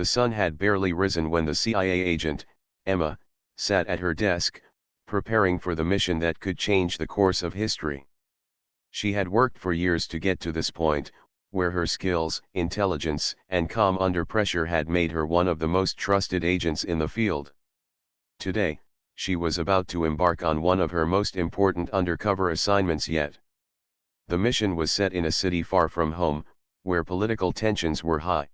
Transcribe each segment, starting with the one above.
The sun had barely risen when the CIA agent, Emma, sat at her desk, preparing for the mission that could change the course of history. She had worked for years to get to this point, where her skills, intelligence, and calm under pressure had made her one of the most trusted agents in the field. Today, she was about to embark on one of her most important undercover assignments yet. The mission was set in a city far from home, where political tensions were high.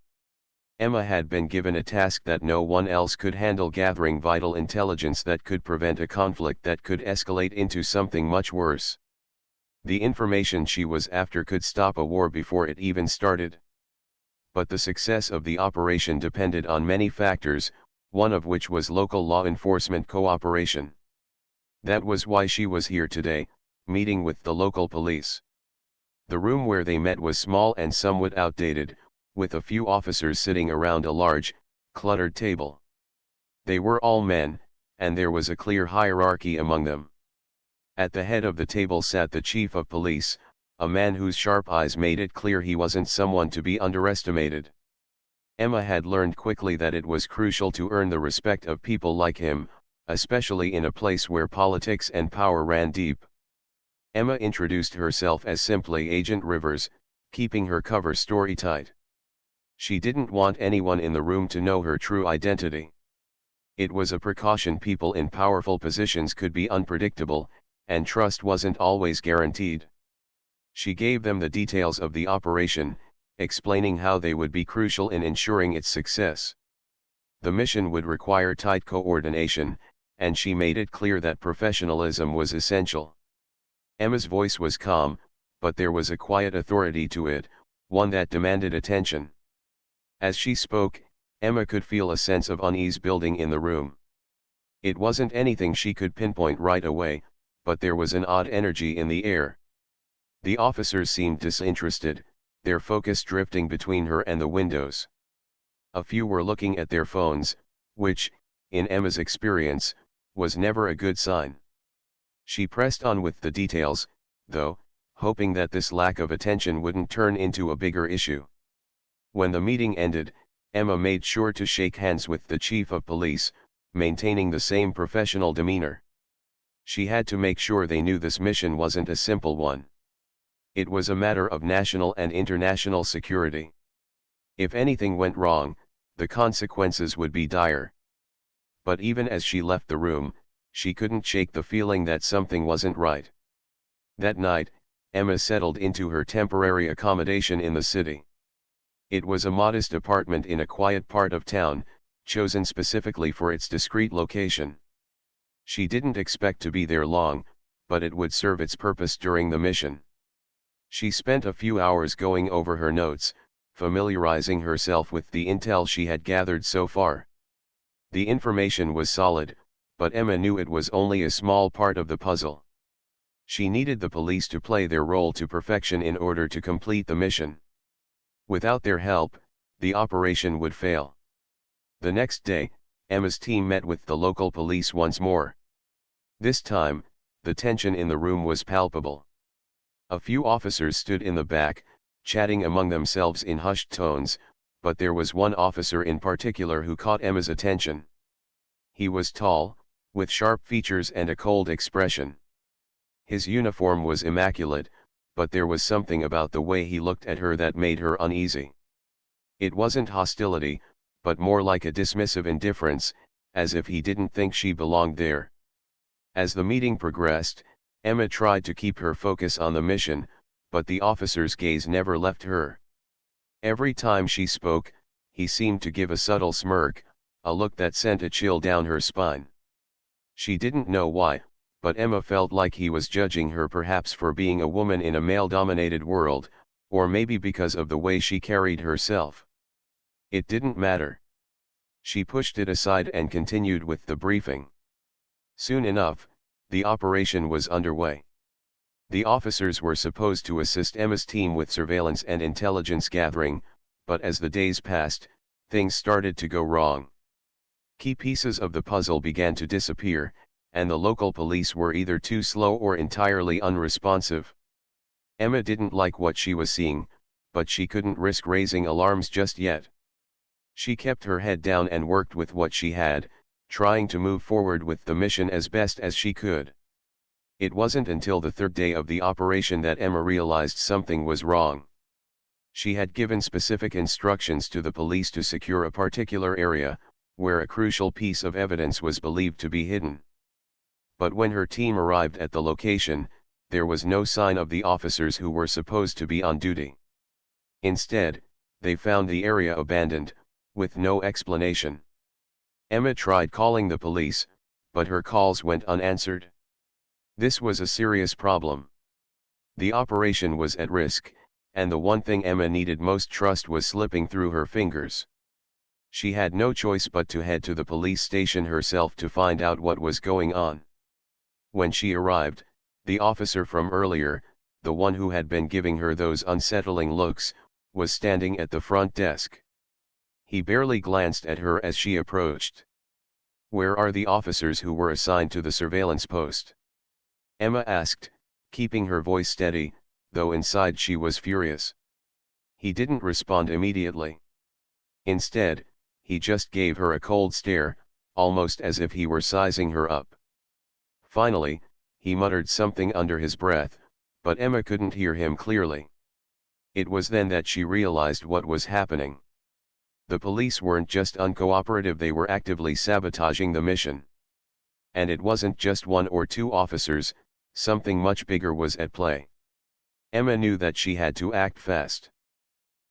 Emma had been given a task that no one else could handle, gathering vital intelligence that could prevent a conflict that could escalate into something much worse. The information she was after could stop a war before it even started. But the success of the operation depended on many factors, one of which was local law enforcement cooperation. That was why she was here today, meeting with the local police. The room where they met was small and somewhat outdated, with a few officers sitting around a large, cluttered table. They were all men, and there was a clear hierarchy among them. At the head of the table sat the chief of police, a man whose sharp eyes made it clear he wasn't someone to be underestimated. Emma had learned quickly that it was crucial to earn the respect of people like him, especially in a place where politics and power ran deep. Emma introduced herself as simply Agent Rivers, keeping her cover story tight. She didn't want anyone in the room to know her true identity. It was a precaution. People in powerful positions could be unpredictable, and trust wasn't always guaranteed. She gave them the details of the operation, explaining how they would be crucial in ensuring its success. The mission would require tight coordination, and she made it clear that professionalism was essential. Emma's voice was calm, but there was a quiet authority to it, one that demanded attention. As she spoke, Emma could feel a sense of unease building in the room. It wasn't anything she could pinpoint right away, but there was an odd energy in the air. The officers seemed disinterested, their focus drifting between her and the windows. A few were looking at their phones, which, in Emma's experience, was never a good sign. She pressed on with the details, though, hoping that this lack of attention wouldn't turn into a bigger issue. When the meeting ended, Emma made sure to shake hands with the chief of police, maintaining the same professional demeanor. She had to make sure they knew this mission wasn't a simple one. It was a matter of national and international security. If anything went wrong, the consequences would be dire. But even as she left the room, she couldn't shake the feeling that something wasn't right. That night, Emma settled into her temporary accommodation in the city. It was a modest apartment in a quiet part of town, chosen specifically for its discreet location. She didn't expect to be there long, but it would serve its purpose during the mission. She spent a few hours going over her notes, familiarizing herself with the intel she had gathered so far. The information was solid, but Emma knew it was only a small part of the puzzle. She needed the police to play their role to perfection in order to complete the mission. Without their help, the operation would fail. The next day, Emma's team met with the local police once more. This time, the tension in the room was palpable. A few officers stood in the back, chatting among themselves in hushed tones, but there was one officer in particular who caught Emma's attention. He was tall, with sharp features and a cold expression. His uniform was immaculate, but there was something about the way he looked at her that made her uneasy. It wasn't hostility, but more like a dismissive indifference, as if he didn't think she belonged there. As the meeting progressed, Emma tried to keep her focus on the mission, but the officer's gaze never left her. Every time she spoke, he seemed to give a subtle smirk, a look that sent a chill down her spine. She didn't know why, but Emma felt like he was judging her, perhaps for being a woman in a male-dominated world, or maybe because of the way she carried herself. It didn't matter. She pushed it aside and continued with the briefing. Soon enough, the operation was underway. The officers were supposed to assist Emma's team with surveillance and intelligence gathering, but as the days passed, things started to go wrong. Key pieces of the puzzle began to disappear, and the local police were either too slow or entirely unresponsive. Emma didn't like what she was seeing, but she couldn't risk raising alarms just yet. She kept her head down and worked with what she had, trying to move forward with the mission as best as she could. It wasn't until the third day of the operation that Emma realized something was wrong. She had given specific instructions to the police to secure a particular area, where a crucial piece of evidence was believed to be hidden. But when her team arrived at the location, there was no sign of the officers who were supposed to be on duty. Instead, they found the area abandoned, with no explanation. Emma tried calling the police, but her calls went unanswered. This was a serious problem. The operation was at risk, and the one thing Emma needed most trust was slipping through her fingers. She had no choice but to head to the police station herself to find out what was going on. When she arrived, the officer from earlier, the one who had been giving her those unsettling looks, was standing at the front desk. He barely glanced at her as she approached. "Where are the officers who were assigned to the surveillance post?" Emma asked, keeping her voice steady, though inside she was furious. He didn't respond immediately. Instead, he just gave her a cold stare, almost as if he were sizing her up. Finally, he muttered something under his breath, but Emma couldn't hear him clearly. It was then that she realized what was happening. The police weren't just uncooperative, they were actively sabotaging the mission. And it wasn't just one or two officers, something much bigger was at play. Emma knew that she had to act fast.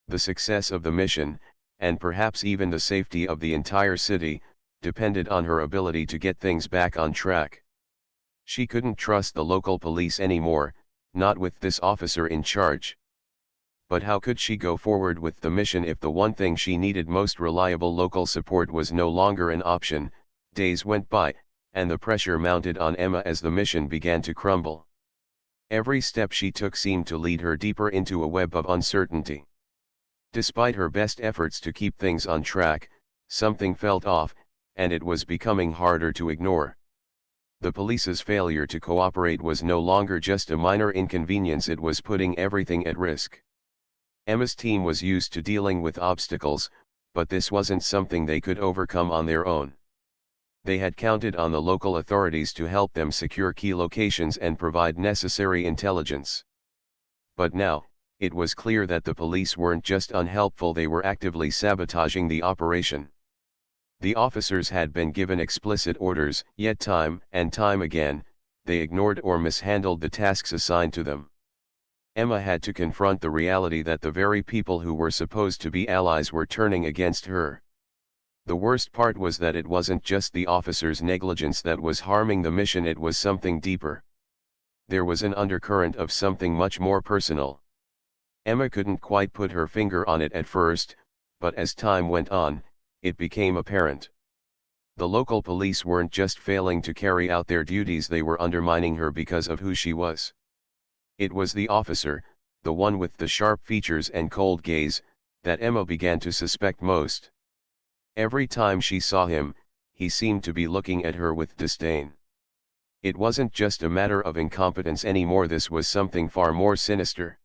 The success of the mission, and perhaps even the safety of the entire city, depended on her ability to get things back on track. She couldn't trust the local police anymore, not with this officer in charge. But how could she go forward with the mission if the one thing she needed, most reliable local support, was no longer an option? Days went by, and the pressure mounted on Emma as the mission began to crumble. Every step she took seemed to lead her deeper into a web of uncertainty. Despite her best efforts to keep things on track, something felt off, and it was becoming harder to ignore. The police's failure to cooperate was no longer just a minor inconvenience, it was putting everything at risk. Emma's team was used to dealing with obstacles, but this wasn't something they could overcome on their own. They had counted on the local authorities to help them secure key locations and provide necessary intelligence. But now, it was clear that the police weren't just unhelpful, they were actively sabotaging the operation. The officers had been given explicit orders, yet time and time again, they ignored or mishandled the tasks assigned to them. Emma had to confront the reality that the very people who were supposed to be allies were turning against her. The worst part was that it wasn't just the officers' negligence that was harming the mission, it was something deeper. There was an undercurrent of something much more personal. Emma couldn't quite put her finger on it at first, but as time went on, it became apparent. The local police weren't just failing to carry out their duties, they were undermining her because of who she was. It was the officer, the one with the sharp features and cold gaze, that Emma began to suspect most. Every time she saw him, he seemed to be looking at her with disdain. It wasn't just a matter of incompetence anymore, this was something far more sinister.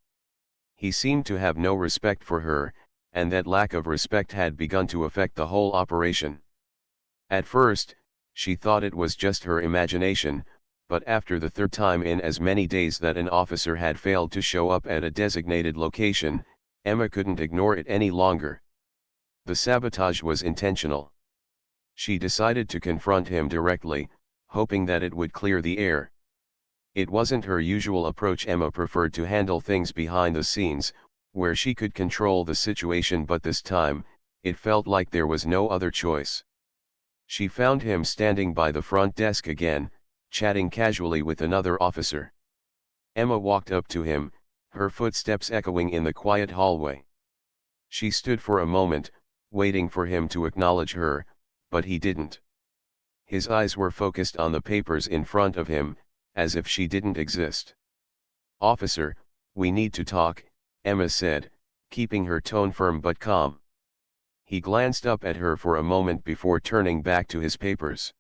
He seemed to have no respect for her, and that lack of respect had begun to affect the whole operation. At first, she thought it was just her imagination, but after the third time in as many days that an officer had failed to show up at a designated location, Emma couldn't ignore it any longer. The sabotage was intentional. She decided to confront him directly, hoping that it would clear the air. It wasn't her usual approach. Emma preferred to handle things behind the scenes, where she could control the situation, but this time, it felt like there was no other choice. She found him standing by the front desk again, chatting casually with another officer. Emma walked up to him, her footsteps echoing in the quiet hallway. She stood for a moment, waiting for him to acknowledge her, but he didn't. His eyes were focused on the papers in front of him, as if she didn't exist. "Officer, we need to talk," Emma said, keeping her tone firm but calm. He glanced up at her for a moment before turning back to his papers.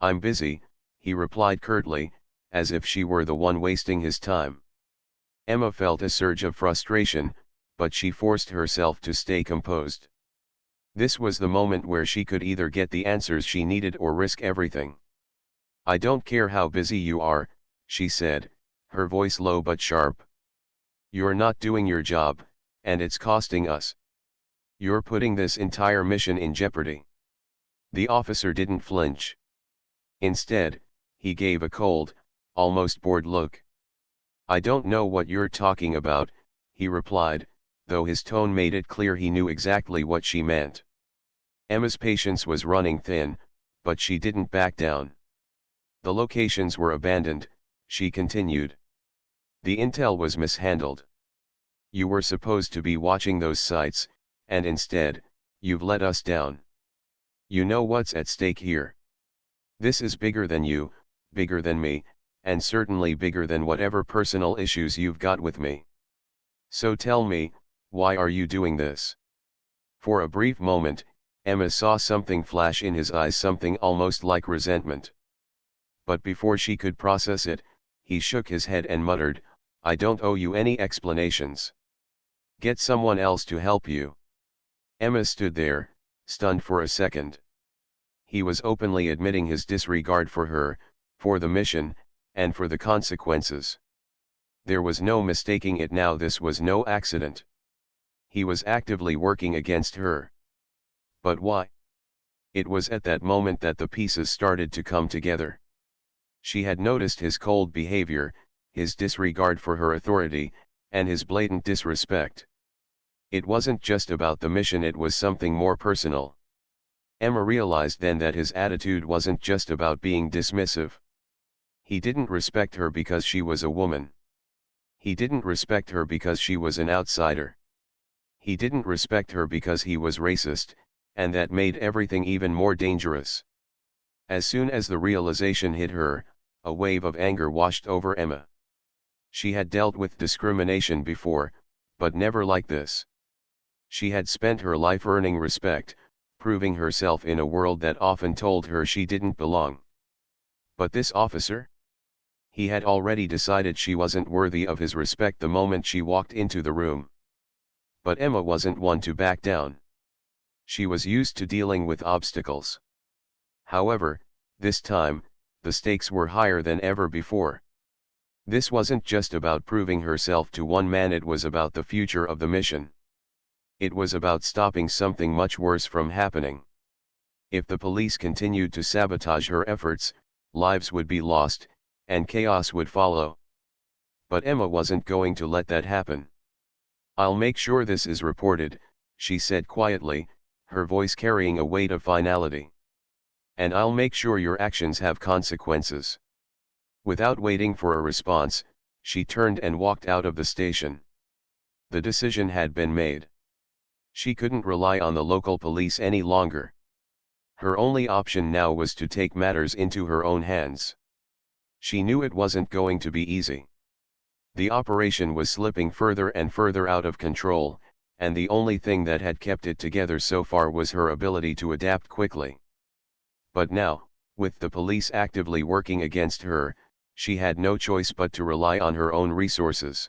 "I'm busy," he replied curtly, as if she were the one wasting his time. Emma felt a surge of frustration, but she forced herself to stay composed. This was the moment where she could either get the answers she needed or risk everything. "I don't care how busy you are," she said, her voice low but sharp. "You're not doing your job, and it's costing us. You're putting this entire mission in jeopardy." The officer didn't flinch. Instead, he gave a cold, almost bored look. "I don't know what you're talking about," he replied, though his tone made it clear he knew exactly what she meant. Emma's patience was running thin, but she didn't back down. "The locations were abandoned," she continued. "The intel was mishandled. You were supposed to be watching those sites, and instead, you've let us down. You know what's at stake here. This is bigger than you, bigger than me, and certainly bigger than whatever personal issues you've got with me. So tell me, why are you doing this?" For a brief moment, Emma saw something flash in his eyes, something almost like resentment. But before she could process it, he shook his head and muttered, "I don't owe you any explanations. Get someone else to help you." Emma stood there, stunned for a second. He was openly admitting his disregard for her, for the mission, and for the consequences. There was no mistaking it now, this was no accident. He was actively working against her. But why? It was at that moment that the pieces started to come together. She had noticed his cold behavior, his disregard for her authority, and his blatant disrespect. It wasn't just about the mission, it was something more personal. Emma realized then that his attitude wasn't just about being dismissive. He didn't respect her because she was a woman. He didn't respect her because she was an outsider. He didn't respect her because he was racist, and that made everything even more dangerous. As soon as the realization hit her, a wave of anger washed over Emma. She had dealt with discrimination before, but never like this. She had spent her life earning respect, proving herself in a world that often told her she didn't belong. But this officer? He had already decided she wasn't worthy of his respect the moment she walked into the room. But Emma wasn't one to back down. She was used to dealing with obstacles. However, this time, the stakes were higher than ever before. This wasn't just about proving herself to one man, it was about the future of the mission. It was about stopping something much worse from happening. If the police continued to sabotage her efforts, lives would be lost, and chaos would follow. But Emma wasn't going to let that happen. "I'll make sure this is reported," she said quietly, her voice carrying a weight of finality. "And I'll make sure your actions have consequences." Without waiting for a response, she turned and walked out of the station. The decision had been made. She couldn't rely on the local police any longer. Her only option now was to take matters into her own hands. She knew it wasn't going to be easy. The operation was slipping further and further out of control, and the only thing that had kept it together so far was her ability to adapt quickly. But now, with the police actively working against her, she had no choice but to rely on her own resources.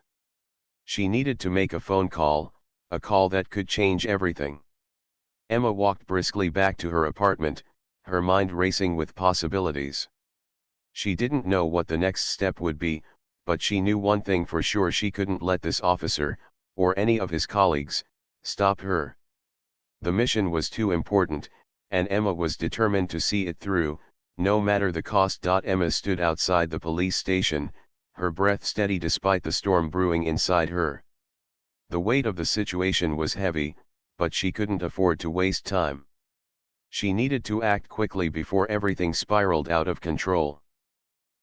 She needed to make a phone call, a call that could change everything. Emma walked briskly back to her apartment, her mind racing with possibilities. She didn't know what the next step would be, but she knew one thing for sure: she couldn't let this officer, or any of his colleagues, stop her. The mission was too important, and Emma was determined to see it through, no matter the cost. Emma stood outside the police station, her breath steady despite the storm brewing inside her. The weight of the situation was heavy, but she couldn't afford to waste time. She needed to act quickly before everything spiraled out of control.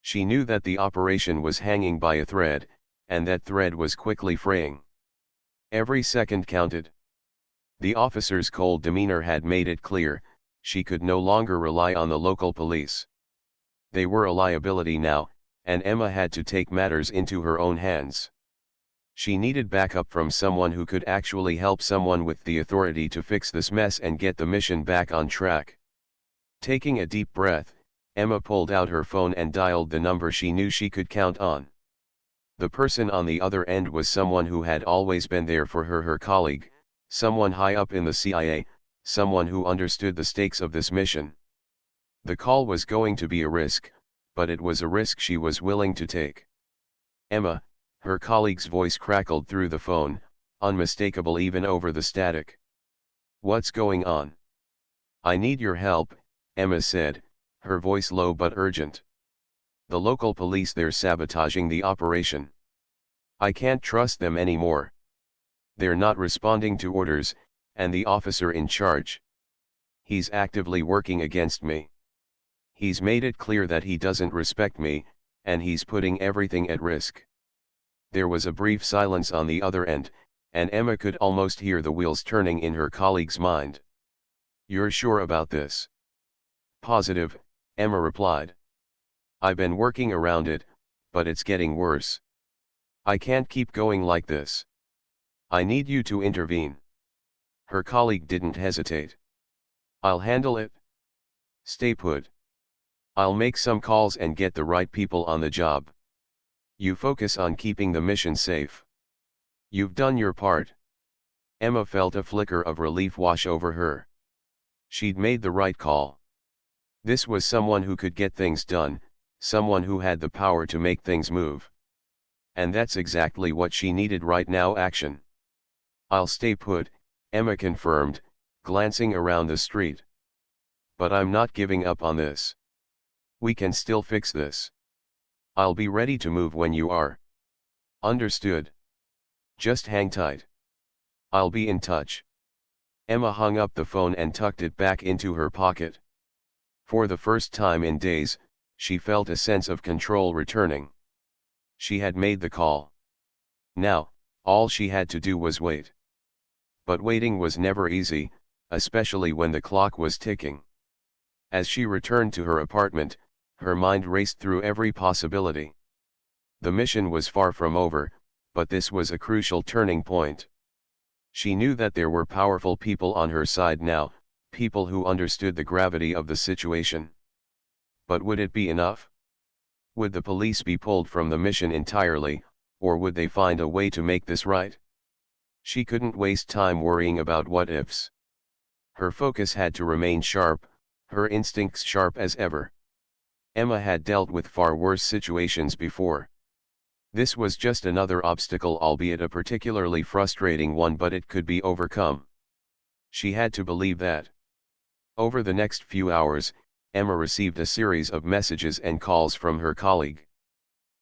She knew that the operation was hanging by a thread, and that thread was quickly fraying. Every second counted. The officer's cold demeanor had made it clear, she could no longer rely on the local police. They were a liability now, and Emma had to take matters into her own hands. She needed backup from someone who could actually help, someone with the authority to fix this mess and get the mission back on track. Taking a deep breath, Emma pulled out her phone and dialed the number she knew she could count on. The person on the other end was someone who had always been there for her colleague, someone high up in the CIA, someone who understood the stakes of this mission. The call was going to be a risk, but it was a risk she was willing to take. Emma, her colleague's voice crackled through the phone, unmistakable even over the static. What's going on? I need your help, Emma said, her voice low but urgent. The local police, they're sabotaging the operation. I can't trust them anymore. They're not responding to orders, and the officer in charge, he's actively working against me. He's made it clear that he doesn't respect me, and he's putting everything at risk. There was a brief silence on the other end, and Emma could almost hear the wheels turning in her colleague's mind. You're sure about this? Positive, Emma replied. I've been working around it, but it's getting worse. I can't keep going like this. I need you to intervene. Her colleague didn't hesitate. I'll handle it. Stay put. I'll make some calls and get the right people on the job. You focus on keeping the mission safe. You've done your part. Emma felt a flicker of relief wash over her. She'd made the right call. This was someone who could get things done, someone who had the power to make things move. And that's exactly what she needed right now: action. I'll stay put, Emma confirmed, glancing around the street. But I'm not giving up on this. We can still fix this. I'll be ready to move when you are. Understood. Just hang tight. I'll be in touch. Emma hung up the phone and tucked it back into her pocket. For the first time in days, she felt a sense of control returning. She had made the call. Now, all she had to do was wait. But waiting was never easy, especially when the clock was ticking. As she returned to her apartment, her mind raced through every possibility. The mission was far from over, but this was a crucial turning point. She knew that there were powerful people on her side now, people who understood the gravity of the situation. But would it be enough? Would the police be pulled from the mission entirely, or would they find a way to make this right? She couldn't waste time worrying about what-ifs. Her focus had to remain sharp, her instincts sharp as ever. Emma had dealt with far worse situations before. This was just another obstacle, albeit a particularly frustrating one, but it could be overcome. She had to believe that. Over the next few hours, Emma received a series of messages and calls from her colleague.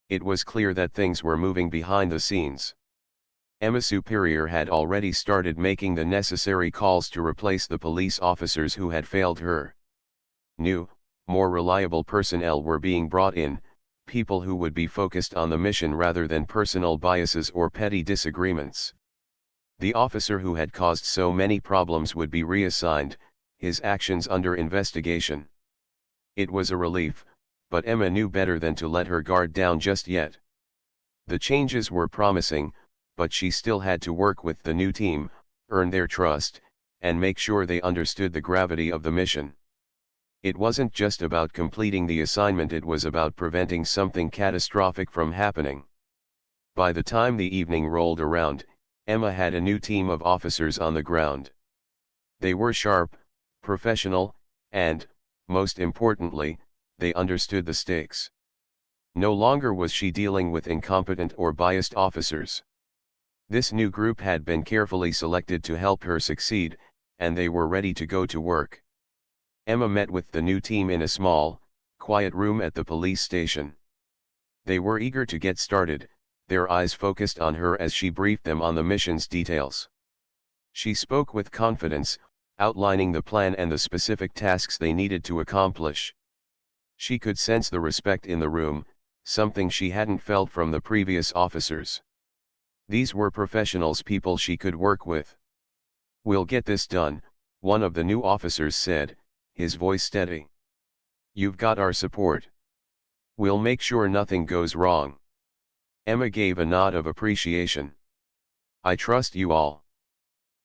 It was clear that things were moving behind the scenes. Emma's superior had already started making the necessary calls to replace the police officers who had failed her. New, more reliable personnel were being brought in, people who would be focused on the mission rather than personal biases or petty disagreements. The officer who had caused so many problems would be reassigned, his actions under investigation. It was a relief, but Emma knew better than to let her guard down just yet. The changes were promising, but she still had to work with the new team, earn their trust, and make sure they understood the gravity of the mission. It wasn't just about completing the assignment, it was about preventing something catastrophic from happening. By the time the evening rolled around, Emma had a new team of officers on the ground. They were sharp, professional, and, most importantly, they understood the stakes. No longer was she dealing with incompetent or biased officers. This new group had been carefully selected to help her succeed, and they were ready to go to work. Emma met with the new team in a small, quiet room at the police station. They were eager to get started, their eyes focused on her as she briefed them on the mission's details. She spoke with confidence, outlining the plan and the specific tasks they needed to accomplish. She could sense the respect in the room, something she hadn't felt from the previous officers. These were professionals, people she could work with. "We'll get this done," one of the new officers said, his voice steady. "You've got our support. We'll make sure nothing goes wrong." Emma gave a nod of appreciation. "I trust you all.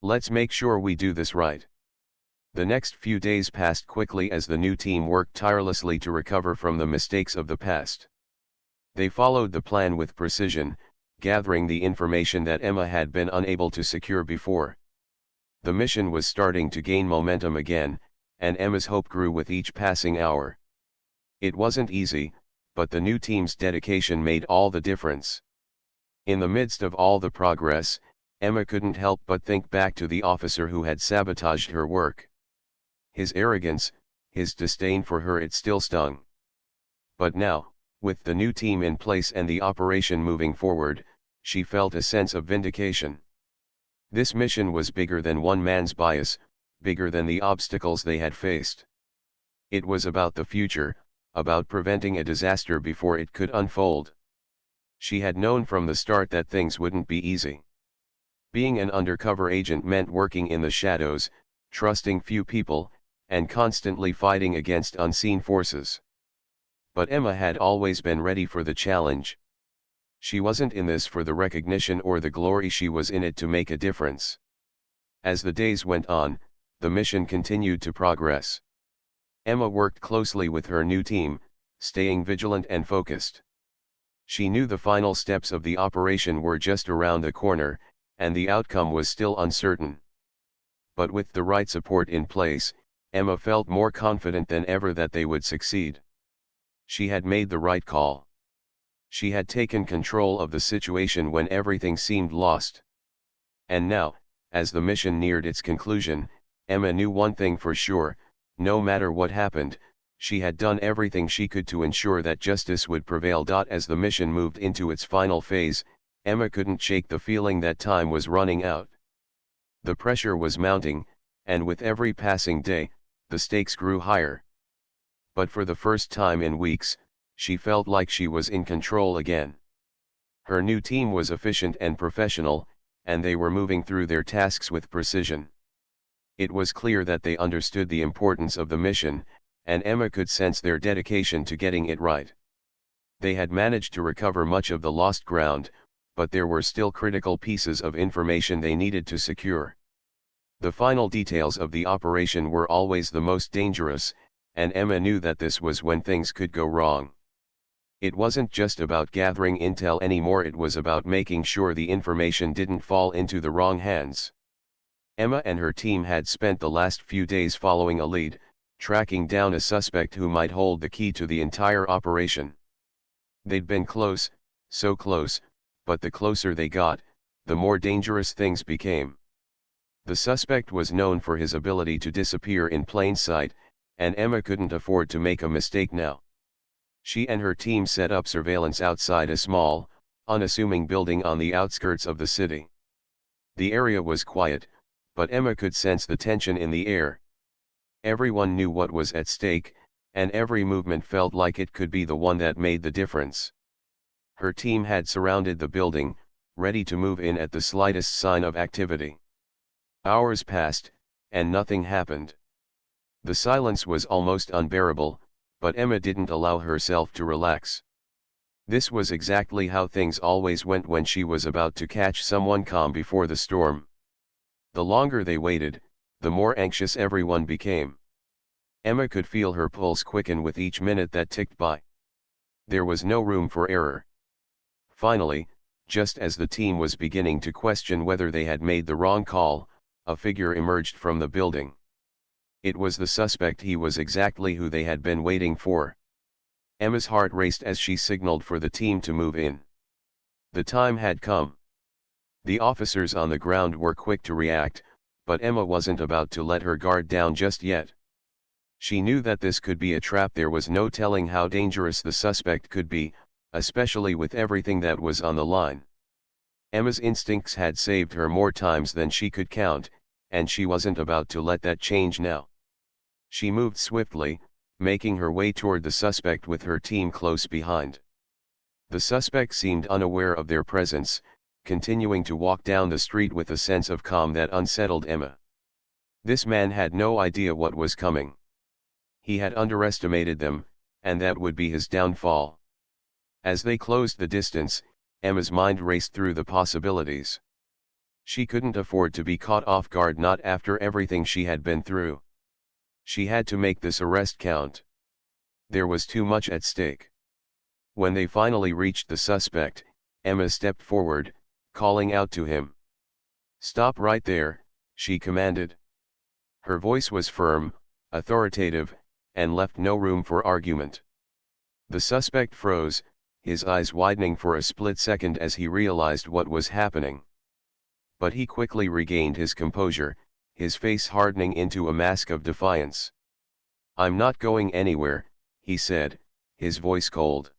Let's make sure we do this right." The next few days passed quickly as the new team worked tirelessly to recover from the mistakes of the past. They followed the plan with precision, gathering the information that Emma had been unable to secure before. The mission was starting to gain momentum again, and Emma's hope grew with each passing hour. It wasn't easy, but the new team's dedication made all the difference. In the midst of all the progress, Emma couldn't help but think back to the officer who had sabotaged her work. His arrogance, his disdain for her, it still stung. But now, with the new team in place and the operation moving forward, she felt a sense of vindication. This mission was bigger than one man's bias, bigger than the obstacles they had faced. It was about the future, about preventing a disaster before it could unfold. She had known from the start that things wouldn't be easy. Being an undercover agent meant working in the shadows, trusting few people, and constantly fighting against unseen forces. But Emma had always been ready for the challenge. She wasn't in this for the recognition or the glory, she was in it to make a difference. As the days went on, the mission continued to progress. Emma worked closely with her new team, staying vigilant and focused. She knew the final steps of the operation were just around the corner, and the outcome was still uncertain. But with the right support in place, Emma felt more confident than ever that they would succeed. She had made the right call. She had taken control of the situation when everything seemed lost. And now, as the mission neared its conclusion, Emma knew one thing for sure: no matter what happened, she had done everything she could to ensure that justice would prevail. As the mission moved into its final phase, Emma couldn't shake the feeling that time was running out. The pressure was mounting, and with every passing day, the stakes grew higher. But for the first time in weeks, she felt like she was in control again. Her new team was efficient and professional, and they were moving through their tasks with precision. It was clear that they understood the importance of the mission, and Emma could sense their dedication to getting it right. They had managed to recover much of the lost ground, but there were still critical pieces of information they needed to secure. The final details of the operation were always the most dangerous, and Emma knew that this was when things could go wrong. It wasn't just about gathering intel anymore, it was about making sure the information didn't fall into the wrong hands. Emma and her team had spent the last few days following a lead, tracking down a suspect who might hold the key to the entire operation. They'd been close, so close, but the closer they got, the more dangerous things became. The suspect was known for his ability to disappear in plain sight, and Emma couldn't afford to make a mistake now. She and her team set up surveillance outside a small, unassuming building on the outskirts of the city. The area was quiet, but Emma could sense the tension in the air. Everyone knew what was at stake, and every movement felt like it could be the one that made the difference. Her team had surrounded the building, ready to move in at the slightest sign of activity. Hours passed, and nothing happened. The silence was almost unbearable, but Emma didn't allow herself to relax. This was exactly how things always went when she was about to catch someone calm before the storm. The longer they waited, the more anxious everyone became. Emma could feel her pulse quicken with each minute that ticked by. There was no room for error. Finally, just as the team was beginning to question whether they had made the wrong call, a figure emerged from the building. It was the suspect. He was exactly who they had been waiting for. Emma's heart raced as she signaled for the team to move in. The time had come. The officers on the ground were quick to react, but Emma wasn't about to let her guard down just yet. She knew that this could be a trap. There was no telling how dangerous the suspect could be, especially with everything that was on the line. Emma's instincts had saved her more times than she could count, and she wasn't about to let that change now. She moved swiftly, making her way toward the suspect with her team close behind. The suspect seemed unaware of their presence, continuing to walk down the street with a sense of calm that unsettled Emma. This man had no idea what was coming. He had underestimated them, and that would be his downfall. As they closed the distance, Emma's mind raced through the possibilities. She couldn't afford to be caught off guard, not after everything she had been through. She had to make this arrest count. There was too much at stake. When they finally reached the suspect, Emma stepped forward, calling out to him. "Stop right there, she commanded. Her voice was firm, authoritative, and left no room for argument. The suspect froze, his eyes widening for a split second as he realized what was happening. But he quickly regained his composure, his face hardening into a mask of defiance. "I'm not going anywhere," he said, his voice cold.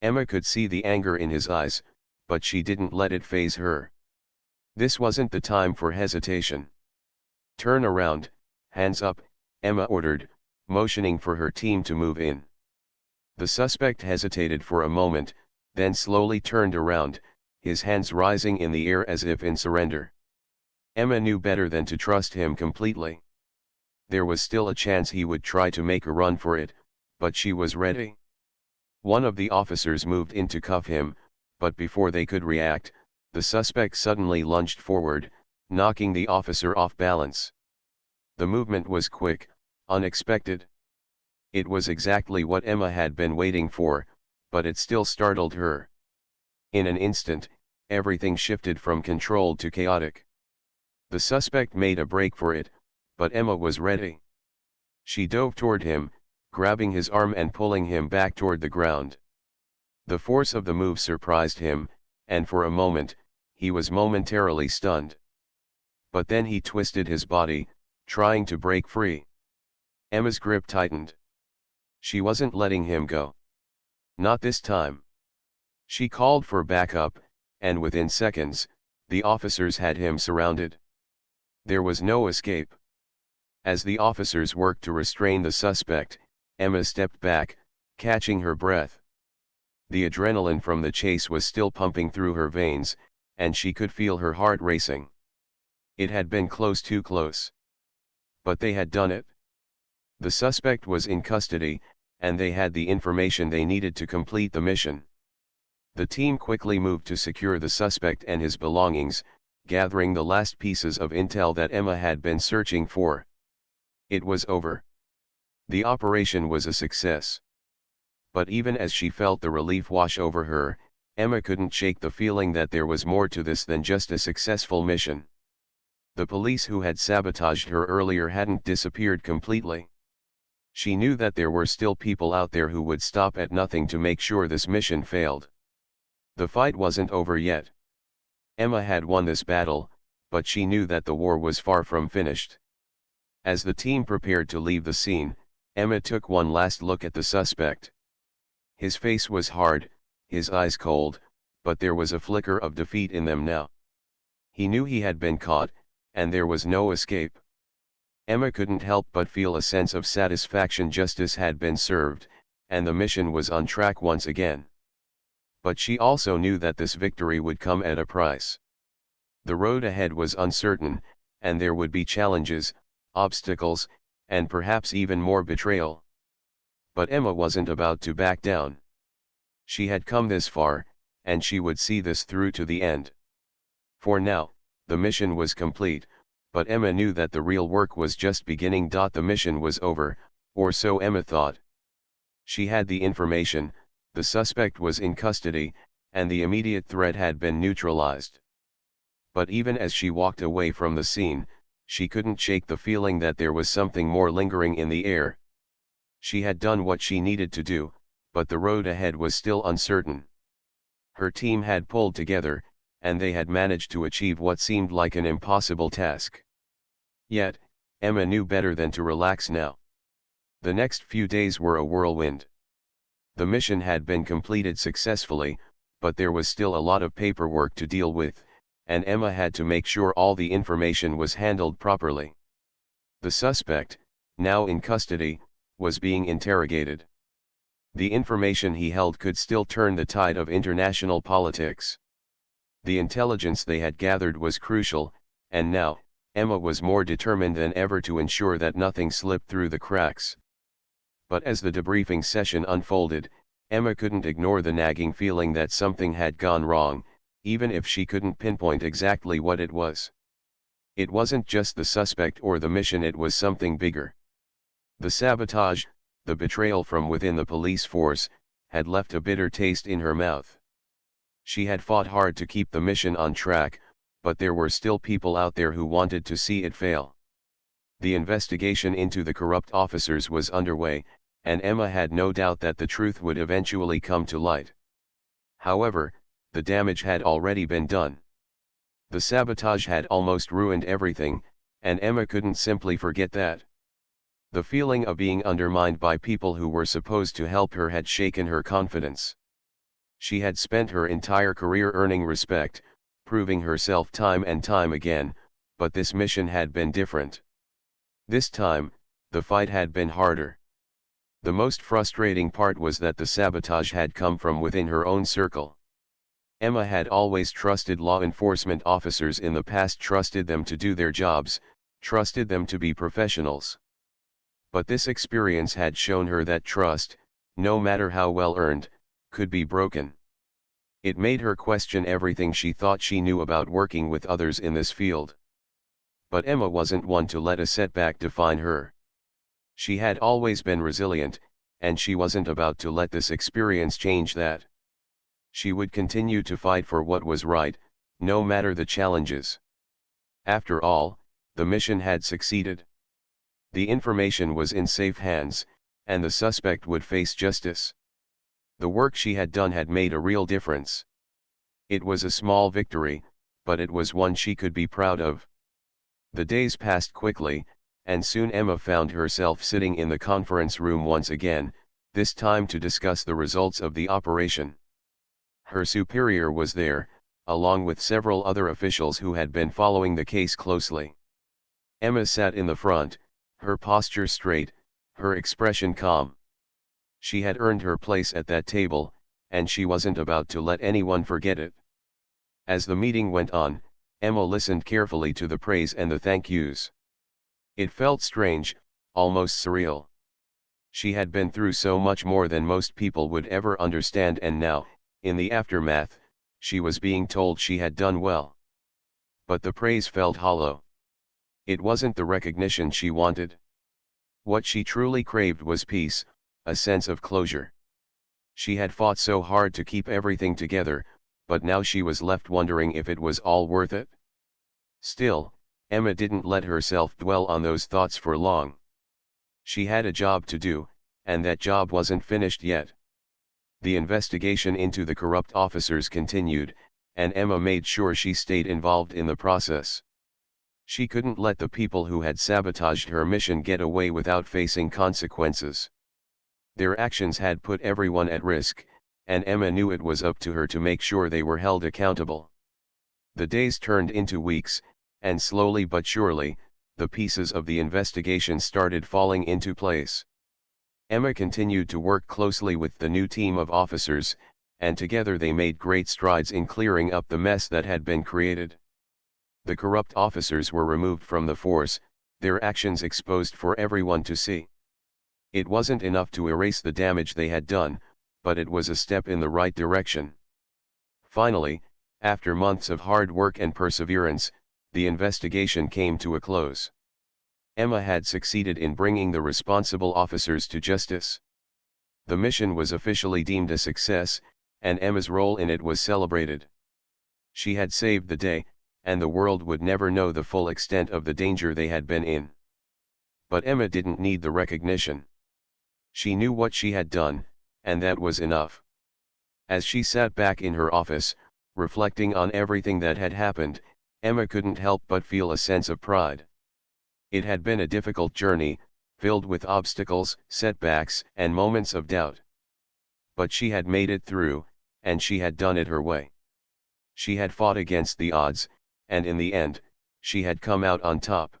Emma could see the anger in his eyes, but she didn't let it faze her. This wasn't the time for hesitation. "Turn around, hands up," Emma ordered, motioning for her team to move in. The suspect hesitated for a moment, then slowly turned around, his hands rising in the air as if in surrender. Emma knew better than to trust him completely. There was still a chance he would try to make a run for it, but she was ready. One of the officers moved in to cuff him, but before they could react, the suspect suddenly lunged forward, knocking the officer off balance. The movement was quick, unexpected. It was exactly what Emma had been waiting for, but it still startled her. In an instant, everything shifted from controlled to chaotic. The suspect made a break for it, but Emma was ready. She dove toward him, grabbing his arm and pulling him back toward the ground. The force of the move surprised him, and for a moment, he was momentarily stunned. But then he twisted his body, trying to break free. Emma's grip tightened. She wasn't letting him go. Not this time. She called for backup, and within seconds, the officers had him surrounded. There was no escape. As the officers worked to restrain the suspect, Emma stepped back, catching her breath. The adrenaline from the chase was still pumping through her veins, and she could feel her heart racing. It had been close, too close. But they had done it. The suspect was in custody, and they had the information they needed to complete the mission. The team quickly moved to secure the suspect and his belongings, gathering the last pieces of intel that Emma had been searching for. It was over. The operation was a success. But even as she felt the relief wash over her, Emma couldn't shake the feeling that there was more to this than just a successful mission. The police who had sabotaged her earlier hadn't disappeared completely. She knew that there were still people out there who would stop at nothing to make sure this mission failed. The fight wasn't over yet. Emma had won this battle, but she knew that the war was far from finished. As the team prepared to leave the scene, Emma took one last look at the suspect. His face was hard, his eyes cold, but there was a flicker of defeat in them now. He knew he had been caught, and there was no escape. Emma couldn't help but feel a sense of satisfaction. Justice had been served, and the mission was on track once again. But she also knew that this victory would come at a price. The road ahead was uncertain, and there would be challenges, obstacles, and perhaps even more betrayal. But Emma wasn't about to back down. She had come this far, and she would see this through to the end. For now, the mission was complete, but Emma knew that the real work was just beginning. The mission was over, or so Emma thought. She had the information, the suspect was in custody, and the immediate threat had been neutralized. But even as she walked away from the scene, she couldn't shake the feeling that there was something more lingering in the air. She had done what she needed to do, but the road ahead was still uncertain. Her team had pulled together, and they had managed to achieve what seemed like an impossible task. Yet, Emma knew better than to relax now. The next few days were a whirlwind. The mission had been completed successfully, but there was still a lot of paperwork to deal with, and Emma had to make sure all the information was handled properly. The suspect, now in custody, was being interrogated. The information he held could still turn the tide of international politics. The intelligence they had gathered was crucial, and now, Emma was more determined than ever to ensure that nothing slipped through the cracks. But as the debriefing session unfolded, Emma couldn't ignore the nagging feeling that something had gone wrong, even if she couldn't pinpoint exactly what it was. It wasn't just the suspect or the mission, it was something bigger. The sabotage, the betrayal from within the police force, had left a bitter taste in her mouth. She had fought hard to keep the mission on track, but there were still people out there who wanted to see it fail. The investigation into the corrupt officers was underway, and Emma had no doubt that the truth would eventually come to light. However, the damage had already been done. The sabotage had almost ruined everything, and Emma couldn't simply forget that. The feeling of being undermined by people who were supposed to help her had shaken her confidence. She had spent her entire career earning respect, proving herself time and time again, but this mission had been different. This time, the fight had been harder. The most frustrating part was that the sabotage had come from within her own circle. Emma had always trusted law enforcement officers in the past, trusted them to do their jobs, trusted them to be professionals. But this experience had shown her that trust, no matter how well earned, could be broken. It made her question everything she thought she knew about working with others in this field. But Emma wasn't one to let a setback define her. She had always been resilient, and she wasn't about to let this experience change that. She would continue to fight for what was right, no matter the challenges. After all, the mission had succeeded. The information was in safe hands, and the suspect would face justice. The work she had done had made a real difference. It was a small victory, but it was one she could be proud of. The days passed quickly, and soon Emma found herself sitting in the conference room once again, this time to discuss the results of the operation. Her superior was there, along with several other officials who had been following the case closely. Emma sat in the front, her posture straight, her expression calm. She had earned her place at that table, and she wasn't about to let anyone forget it. As the meeting went on, Emma listened carefully to the praise and the thank yous. It felt strange, almost surreal. She had been through so much more than most people would ever understand, and now, in the aftermath, she was being told she had done well. But the praise felt hollow. It wasn't the recognition she wanted. What she truly craved was peace, a sense of closure. She had fought so hard to keep everything together, but now she was left wondering if it was all worth it. Still, Emma didn't let herself dwell on those thoughts for long. She had a job to do, and that job wasn't finished yet. The investigation into the corrupt officers continued, and Emma made sure she stayed involved in the process. She couldn't let the people who had sabotaged her mission get away without facing consequences. Their actions had put everyone at risk, and Emma knew it was up to her to make sure they were held accountable. The days turned into weeks, and slowly but surely, the pieces of the investigation started falling into place. Emma continued to work closely with the new team of officers, and together they made great strides in clearing up the mess that had been created. The corrupt officers were removed from the force, their actions exposed for everyone to see. It wasn't enough to erase the damage they had done, but it was a step in the right direction. Finally, after months of hard work and perseverance, the investigation came to a close. Emma had succeeded in bringing the responsible officers to justice. The mission was officially deemed a success, and Emma's role in it was celebrated. She had saved the day, and the world would never know the full extent of the danger they had been in. But Emma didn't need the recognition. She knew what she had done, and that was enough. As she sat back in her office, reflecting on everything that had happened, Emma couldn't help but feel a sense of pride. It had been a difficult journey, filled with obstacles, setbacks, and moments of doubt. But she had made it through, and she had done it her way. She had fought against the odds, and in the end, she had come out on top.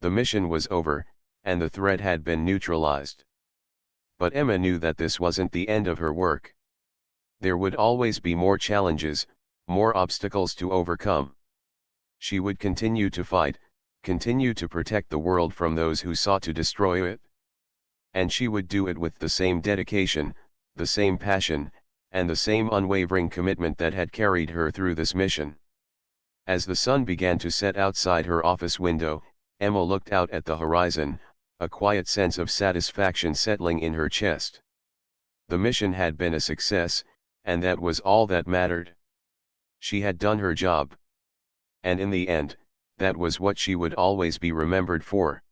The mission was over, and the threat had been neutralized. But Emma knew that this wasn't the end of her work. There would always be more challenges, more obstacles to overcome. She would continue to fight, continue to protect the world from those who sought to destroy it. And she would do it with the same dedication, the same passion, and the same unwavering commitment that had carried her through this mission. As the sun began to set outside her office window, Emma looked out at the horizon, a quiet sense of satisfaction settling in her chest. The mission had been a success, and that was all that mattered. She had done her job. and in the end, that was what she would always be remembered for.